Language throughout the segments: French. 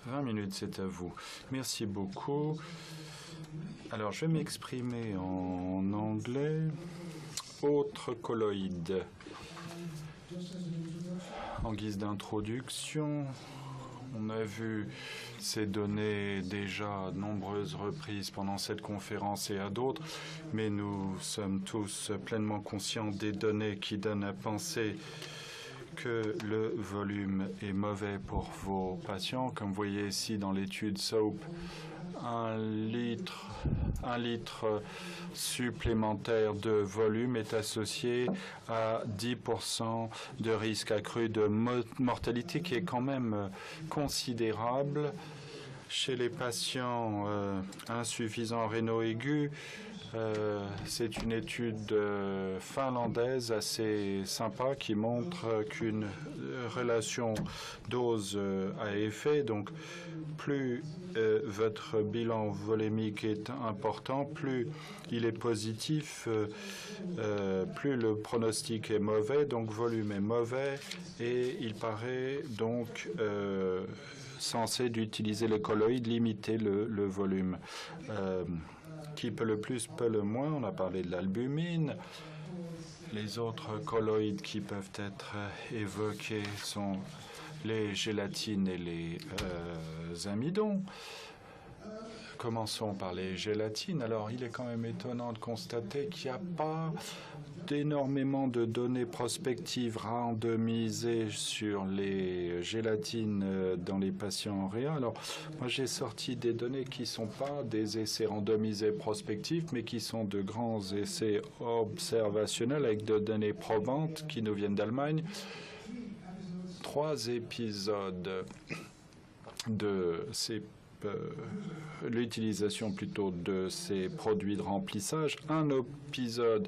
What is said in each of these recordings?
20 minutes, c'est à vous. Merci beaucoup. Alors, je vais m'exprimer en anglais. Autres colloïdes. En guise d'introduction, on a vu ces données déjà à de nombreuses reprises pendant cette conférence et à d'autres, mais nous sommes tous pleinement conscients des données qui donnent à penser que le volume est mauvais pour vos patients. Comme vous voyez ici dans l'étude SOAP, un litre supplémentaire de volume est associé à 10% de risque accru de mortalité, qui est quand même considérable. Chez les patients insuffisants rénaux aigus, c'est une étude finlandaise assez sympa qui montre qu'une relation dose à effet, donc plus votre bilan volémique est important, plus il est positif, plus le pronostic est mauvais, donc volume est mauvais, et il paraît donc censé d'utiliser les colloïdes, limiter le volume. Qui peut le plus, peut le moins. On a parlé de l'albumine. Les autres colloïdes qui peuvent être évoqués sont les gélatines et les amidons. Commençons par les gélatines. Alors, il est quand même étonnant de constater qu'il n'y a pas d'énormément de données prospectives randomisées sur les gélatines dans les patients en réa. Alors, moi, j'ai sorti des données qui ne sont pas des essais randomisés prospectifs, mais qui sont de grands essais observationnels avec de données probantes qui nous viennent d'Allemagne. 3 épisodes de ces l'utilisation plutôt de ces produits de remplissage, un épisode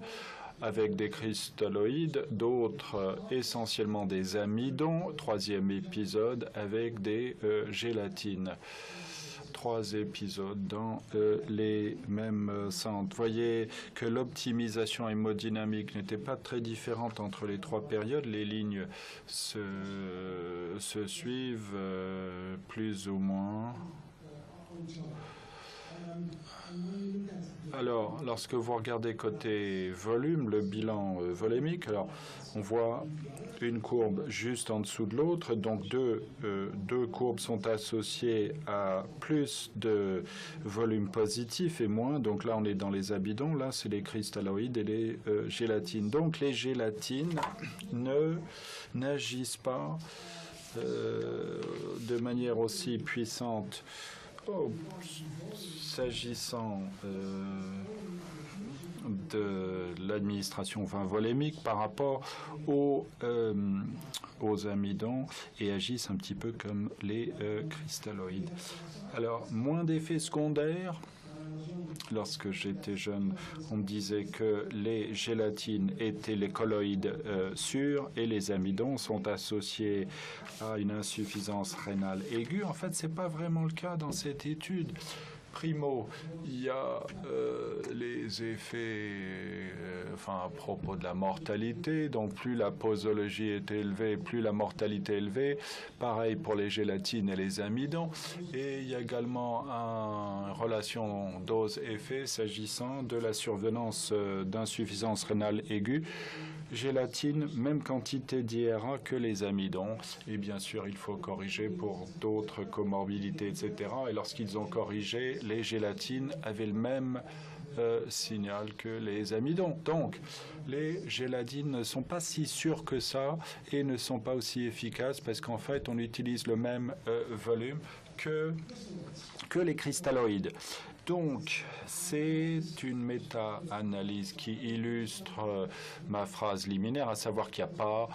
avec des cristalloïdes, d'autres essentiellement des amidons, 3e épisode avec des gélatines. 3 épisodes dans les mêmes centres. Vous voyez que l'optimisation hémodynamique n'était pas très différente entre les 3 périodes. Les lignes se suivent plus ou moins. Alors, lorsque vous regardez côté volume, le bilan volémique, alors on voit une courbe juste en dessous de l'autre, donc deux courbes sont associées à plus de volume positif et moins, donc là on est dans les amidons, là c'est les cristalloïdes et les gélatines. Donc les gélatines n'agissent pas de manière aussi puissante s'agissant de l'administration volémique par rapport aux amidons et agissent un petit peu comme les cristalloïdes. Alors, moins d'effets secondaires. Lorsque j'étais jeune, on me disait que les gélatines étaient les colloïdes sûrs et les amidons sont associés à une insuffisance rénale aiguë. En fait, ce n'est pas vraiment le cas dans cette étude. Primo, il y a les effets à propos de la mortalité, donc plus la posologie est élevée, plus la mortalité est élevée. Pareil pour les gélatines et les amidons. Et il y a également une relation dose-effet s'agissant de la survenance d'insuffisance rénale aiguë. Gélatine, même quantité d'IRA que les amidons. Et bien sûr, il faut corriger pour d'autres comorbidités, etc. Et lorsqu'ils ont corrigé, les gélatines avaient le même signal que les amidons. Donc, les gélatines ne sont pas si sûres que ça et ne sont pas aussi efficaces parce qu'en fait, on utilise le même volume que les cristalloïdes. Donc, c'est une méta-analyse qui illustre ma phrase liminaire, à savoir qu'il n'y a pas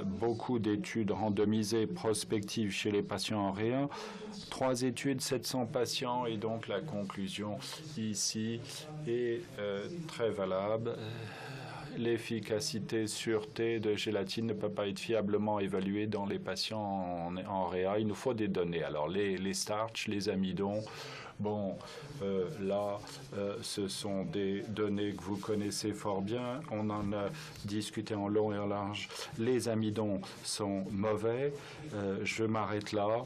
beaucoup d'études randomisées prospectives chez les patients en réa. 3 études, 700 patients, et donc la conclusion ici est très valable. L'efficacité, sûreté de gélatine ne peut pas être fiablement évaluée dans les patients en réa. Il nous faut des données. Alors, les starch, les amidons, bon, là, ce sont des données que vous connaissez fort bien. On en a discuté en long et en large. Les amidons sont mauvais. Je m'arrête là.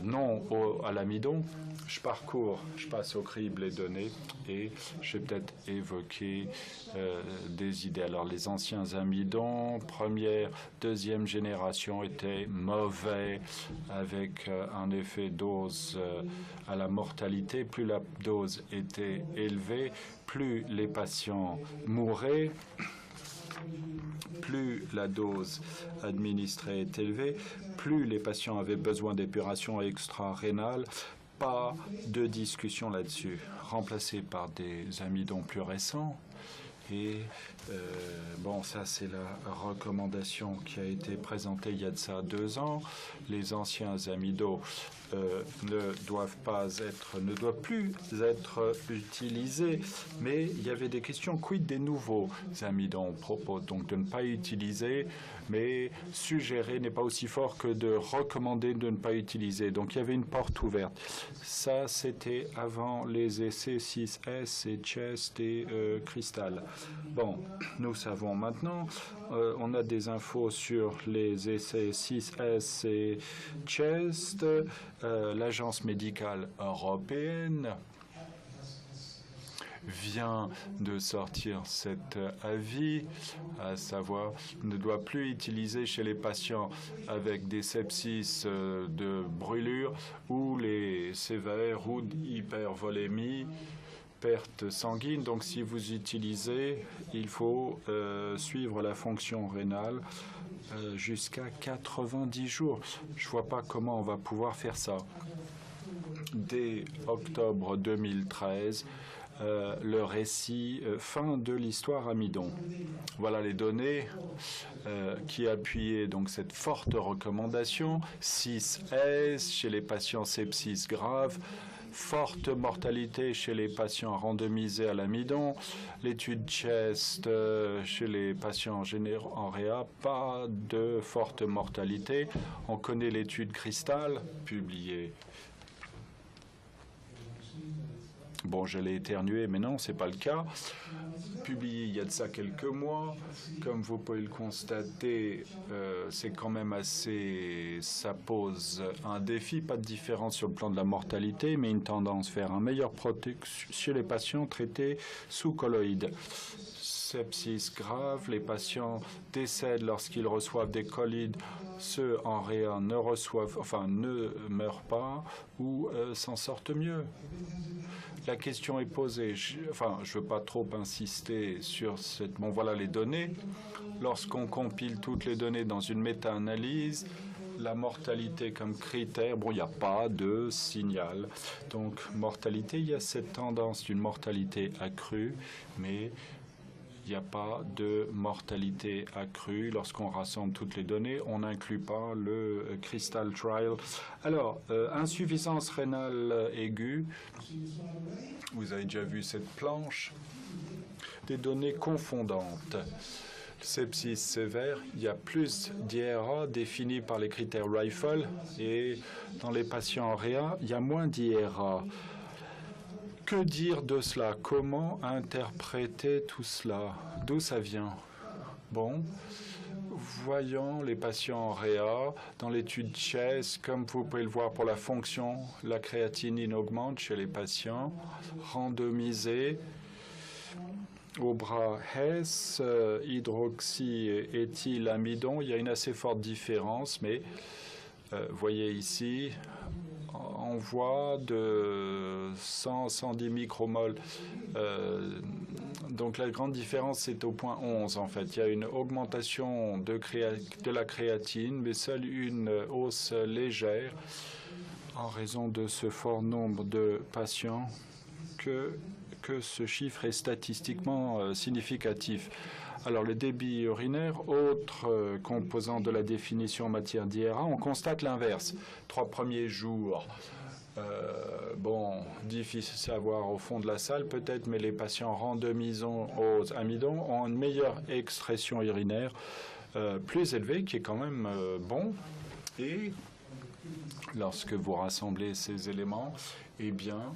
non à l'amidon. Je passe au crible les données et je vais peut-être évoquer des idées. Alors les anciens amidons, première, deuxième génération étaient mauvais avec un effet dose à la mortalité. Plus la dose était élevée, plus les patients mouraient. Plus la dose administrée est élevée, plus les patients avaient besoin d'épuration extra-rénale. Pas de discussion là-dessus. Remplacé par des amidons plus récents. Et bon, ça c'est la recommandation qui a été présentée il y a de ça 2 ans. Les anciens amidons ne doivent plus être utilisés. Mais il y avait des questions quid des nouveaux amidons. On propose donc de ne pas utiliser, mais suggérer n'est pas aussi fort que de recommander de ne pas utiliser. Donc il y avait une porte ouverte. Ça, c'était avant les essais 6S et Chest et Crystal. Bon, nous savons maintenant, on a des infos sur les essais 6S et Chest. L'Agence médicale européenne vient de sortir cet avis, à savoir ne doit plus utiliser chez les patients avec des sepsis de brûlure ou les sévères ou d'hypervolémie, perte sanguine. Donc si vous utilisez, il faut suivre la fonction rénale jusqu'à 90 jours. Je ne vois pas comment on va pouvoir faire ça. Dès octobre 2013, le récit fin de l'histoire amidon. Voilà les données qui appuyaient donc cette forte recommandation. 6S chez les patients sepsis grave, forte mortalité chez les patients randomisés à l'amidon. L'étude Chest chez les patients en réa, pas de forte mortalité. On connaît l'étude Crystal, publiée. Bon, je l'ai éternué, mais non, ce n'est pas le cas. Publié il y a de ça quelques mois. Comme vous pouvez le constater, c'est quand même assez... Ça pose un défi, pas de différence sur le plan de la mortalité, mais une tendance vers un meilleur protection chez les patients traités sous colloïdes. Sepsis grave, les patients décèdent lorsqu'ils reçoivent des colloïdes. Ceux en réa ne meurent pas ou s'en sortent mieux. La question est posée. Je ne veux pas trop insister sur cette... Bon, voilà les données. Lorsqu'on compile toutes les données dans une méta-analyse, la mortalité comme critère, bon, il n'y a pas de signal. Donc, mortalité, il y a cette tendance d'une mortalité accrue, mais il n'y a pas de mortalité accrue. Lorsqu'on rassemble toutes les données, on n'inclut pas le Crystal Trial. Alors, insuffisance rénale aiguë. Vous avez déjà vu cette planche. Des données confondantes. Sepsis sévère, il y a plus d'IRA définis par les critères Rifle et dans les patients en réa, il y a moins d'IRA. Que dire de cela? Comment interpréter tout cela? D'où ça vient? Bon, voyons les patients en réa. Dans l'étude Chest, comme vous pouvez le voir pour la fonction, la créatinine augmente chez les patients randomisés. Au bras Hess, hydroxyéthylamidon, il y a une assez forte différence, mais voyez ici, on voit de 100-110 micromoles. Donc la grande différence, c'est au point 11 en fait. Il y a une augmentation de la créatine, mais seule une hausse légère en raison de ce fort nombre de patients que ce chiffre est statistiquement significatif. Alors, le débit urinaire, autre composant de la définition en matière d'IRA, on constate l'inverse. 3 premiers jours, bon, difficile à voir au fond de la salle peut-être, mais les patients randomisés aux amidons ont une meilleure excrétion urinaire plus élevée, qui est quand même bon. Et lorsque vous rassemblez ces éléments, eh bien,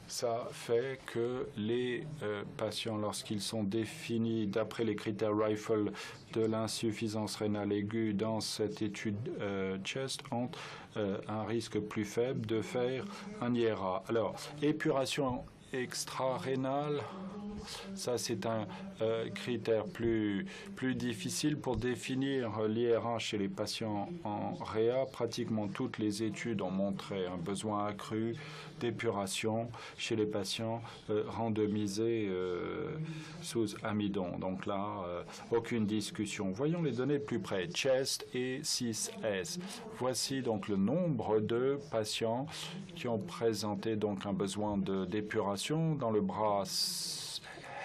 Ça fait que les patients, lorsqu'ils sont définis d'après les critères Rifle de l'insuffisance rénale aiguë dans cette étude CHEST, ont un risque plus faible de faire un IRA. Alors, épuration extra-rénale, ça c'est un critère plus difficile pour définir l'IRA chez les patients en réa. Pratiquement toutes les études ont montré un besoin accru d'épuration chez les patients randomisés sous amidon. Donc là, aucune discussion. Voyons les données de plus près. CHEST et 6S. Voici donc le nombre de patients qui ont présenté donc un besoin d'épuration dans le bras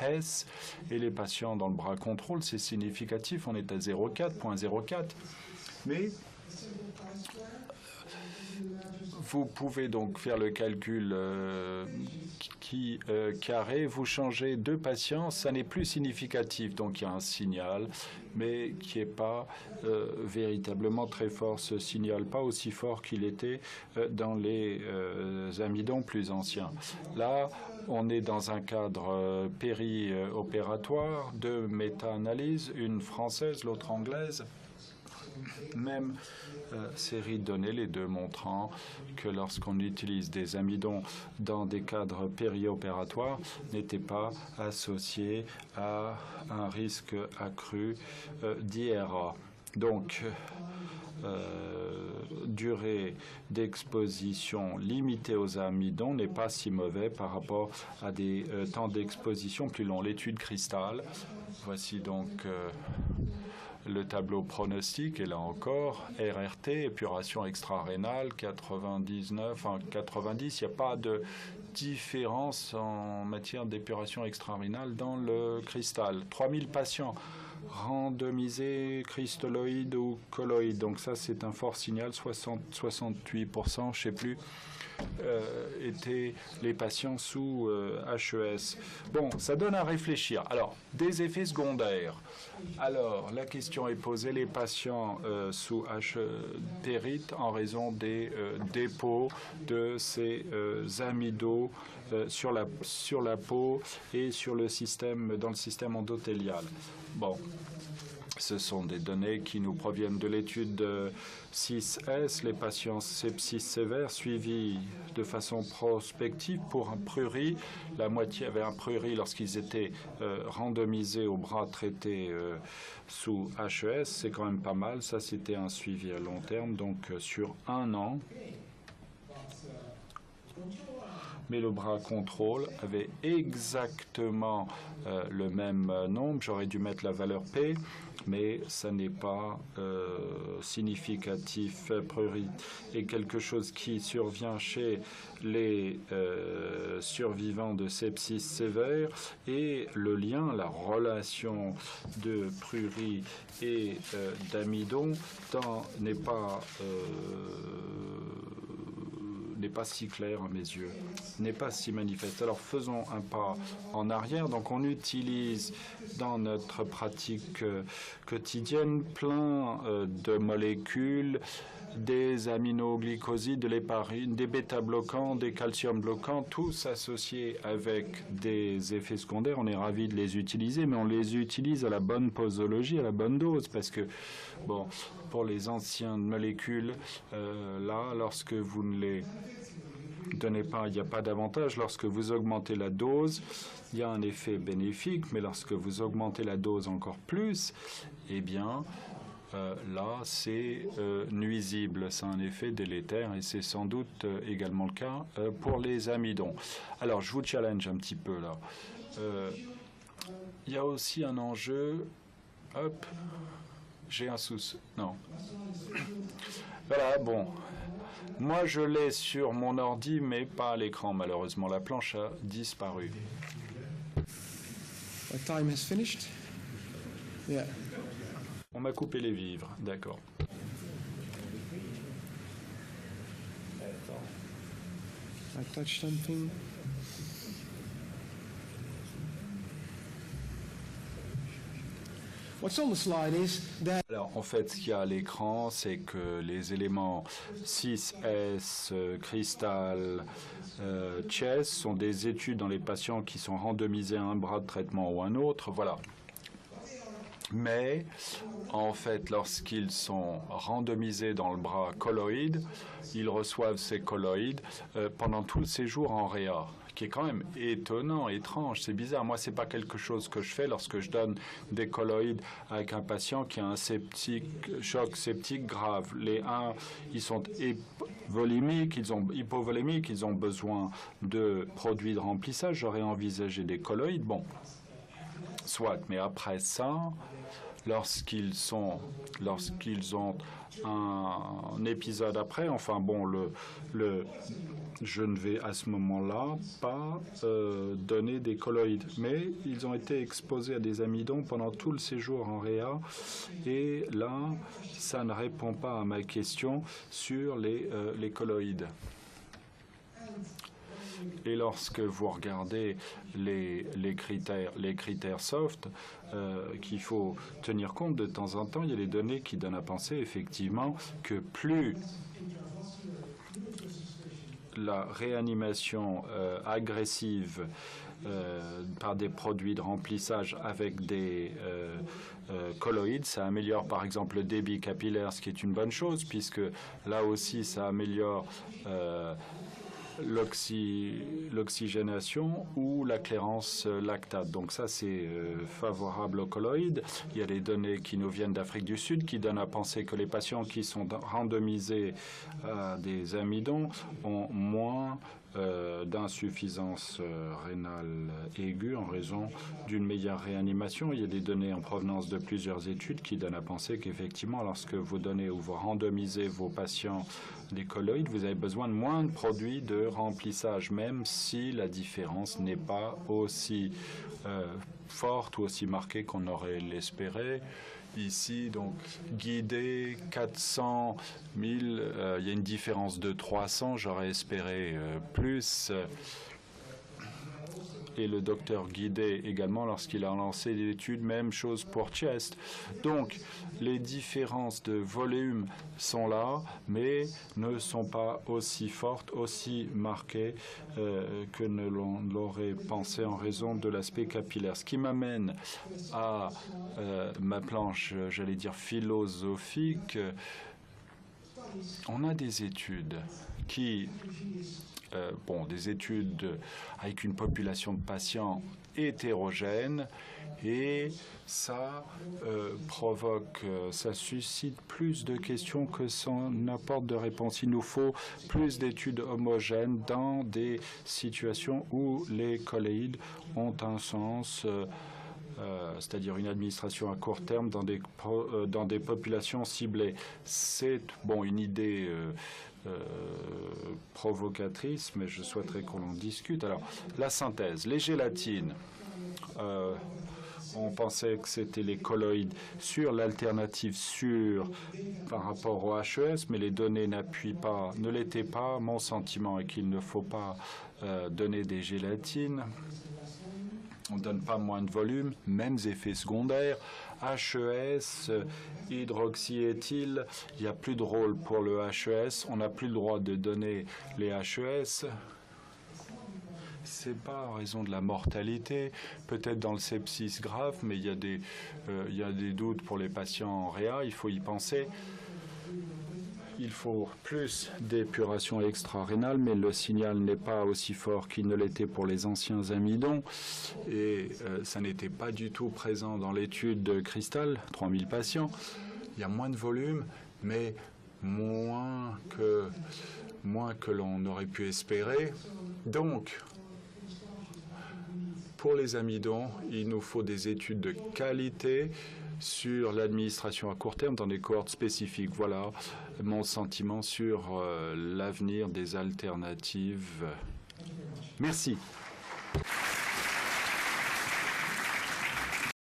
S et les patients dans le bras contrôle. C'est significatif. On est à 0,4. Mais vous pouvez donc faire le calcul carré. Vous changez 2 patients, ça n'est plus significatif. Donc il y a un signal, mais qui n'est pas véritablement très fort. Ce signal, pas aussi fort qu'il était dans les amidons plus anciens. Là, on est dans un cadre péri-opératoire, 2 méta-analyses, une française, l'autre anglaise. Même série de données, les 2 montrant que lorsqu'on utilise des amidons dans des cadres périopératoires, n'étaient pas associés à un risque accru d'IRA. Donc, durée d'exposition limitée aux amidons n'est pas si mauvais par rapport à des temps d'exposition plus longs. L'étude Crystal, voici donc le tableau pronostic, et là encore, RRT, épuration extra-rénale, 99, enfin 90, il n'y a pas de différence en matière d'épuration extra-rénale dans le cristal. 3000 patients randomisés, cristalloïdes ou colloïdes. Donc ça, c'est un fort signal, 68%, je ne sais plus, étaient les patients sous HES. Bon, ça donne à réfléchir. Alors, des effets secondaires. Alors, la question est posée, les patients sous périte en raison des dépôts de ces amidos sur la peau et sur le système, dans le système endothélial. Bon, ce sont des données qui nous proviennent de l'étude 6S, les patients sepsis sévère suivis de façon prospective pour un prurit. La moitié avait un prurit lorsqu'ils étaient randomisés au bras traité sous HES. C'est quand même pas mal. Ça, c'était un suivi à long terme, donc sur 1 an. Mais le bras contrôle avait exactement le même nombre. J'aurais dû mettre la valeur P, mais ça n'est pas significatif. Prurit est quelque chose qui survient chez les survivants de sepsis sévère, et le lien, la relation de prurit et d'amidon n'est pas si clair à mes yeux, n'est pas si manifeste. Alors faisons un pas en arrière. Donc on utilise dans notre pratique quotidienne plein de molécules, des aminoglycosides, de l'héparine, des bêta-bloquants, des calcium-bloquants, tous associés avec des effets secondaires. On est ravis de les utiliser, mais on les utilise à la bonne posologie, à la bonne dose, parce que, bon, pour les anciennes molécules, là, lorsque vous ne les donnez pas, il n'y a pas d'avantage. Lorsque vous augmentez la dose, il y a un effet bénéfique, mais lorsque vous augmentez la dose encore plus, eh bien, là, c'est nuisible. C'est un effet délétère, et c'est sans doute également le cas pour les amidons. Alors, je vous challenge un petit peu, là. Il y a aussi un enjeu... Hop, j'ai un souci. Non. Voilà, bon. Moi, je l'ai sur mon ordi, mais pas à l'écran, malheureusement. La planche a disparu. My time has finished. Yeah. On m'a coupé les vivres, d'accord. I touched something. What's on the slide is that Alors, en fait, ce qu'il y a à l'écran, c'est que les éléments 6S, cristal, chess sont des études dans les patients qui sont randomisés à un bras de traitement ou un autre. Voilà. Mais, en fait, lorsqu'ils sont randomisés dans le bras colloïde, ils reçoivent ces colloïdes pendant tout le séjour en réa, qui est quand même étonnant, étrange, c'est bizarre. Moi, c'est pas quelque chose que je fais lorsque je donne des colloïdes avec un patient qui a un choc septique grave. Les uns, ils sont volimiques, hypovolimiques, ils ont besoin de produits de remplissage. J'aurais envisagé des colloïdes. Bon, soit, mais après ça, lorsqu'ils ont un épisode après, enfin bon, je ne vais à ce moment-là pas donner des colloïdes, mais ils ont été exposés à des amidons pendant tout le séjour en réa, et là, ça ne répond pas à ma question sur les colloïdes. Et lorsque vous regardez les critères soft, qu'il faut tenir compte de temps en temps, il y a des données qui donnent à penser effectivement que plus la réanimation agressive par des produits de remplissage avec des colloïdes, ça améliore par exemple le débit capillaire, ce qui est une bonne chose, puisque là aussi ça améliore l'oxygénation ou la clairance lactate. Donc ça, c'est favorable aux colloïdes. Il y a des données qui nous viennent d'Afrique du Sud qui donnent à penser que les patients qui sont randomisés à des amidons ont moins d'insuffisance rénale aiguë en raison d'une meilleure réanimation. Il y a des données en provenance de plusieurs études qui donnent à penser qu'effectivement, lorsque vous donnez ou vous randomisez vos patients des colloïdes, vous avez besoin de moins de produits de remplissage, même si la différence n'est pas aussi forte ou aussi marquée qu'on aurait l'espéré. Ici, donc, guidé 400 000, il y a une différence de 300, j'aurais espéré plus. Et le docteur Guidé également, lorsqu'il a lancé l'étude, même chose pour Chest. Donc, les différences de volume sont là, mais ne sont pas aussi fortes, aussi marquées que l'on l'aurait pensé en raison de l'aspect capillaire. Ce qui m'amène à ma planche, j'allais dire philosophique. On a des études qui... des études avec une population de patients hétérogène, et ça ça suscite plus de questions que ça n'apporte de réponses. Il nous faut plus d'études homogènes dans des situations où les colloïdes ont un sens, c'est-à-dire une administration à court terme dans des populations ciblées. C'est une idée provocatrice, mais je souhaiterais qu'on en discute. Alors, la synthèse, les gélatines. On pensait que c'était les colloïdes sûrs, l'alternative sûre par rapport au HES, mais les données ne l'étaient pas. Mon sentiment est qu'il ne faut pas donner des gélatines. On ne donne pas moins de volume, mêmes effets secondaires. HES, hydroxyéthyle, il n'y a plus de rôle pour le HES. On n'a plus le droit de donner les HES. C'est pas en raison de la mortalité, peut-être dans le sepsis grave, mais il y a des doutes pour les patients en réa, il faut y penser. Il faut plus d'épuration extra-rénale, mais le signal n'est pas aussi fort qu'il ne l'était pour les anciens amidons. Et ça n'était pas du tout présent dans l'étude de Cristal, 3000 patients. Il y a moins de volume, mais moins que l'on aurait pu espérer. Donc, pour les amidons, il nous faut des études de qualité sur l'administration à court terme dans des cohortes spécifiques. Voilà mon sentiment sur l'avenir des alternatives. Merci.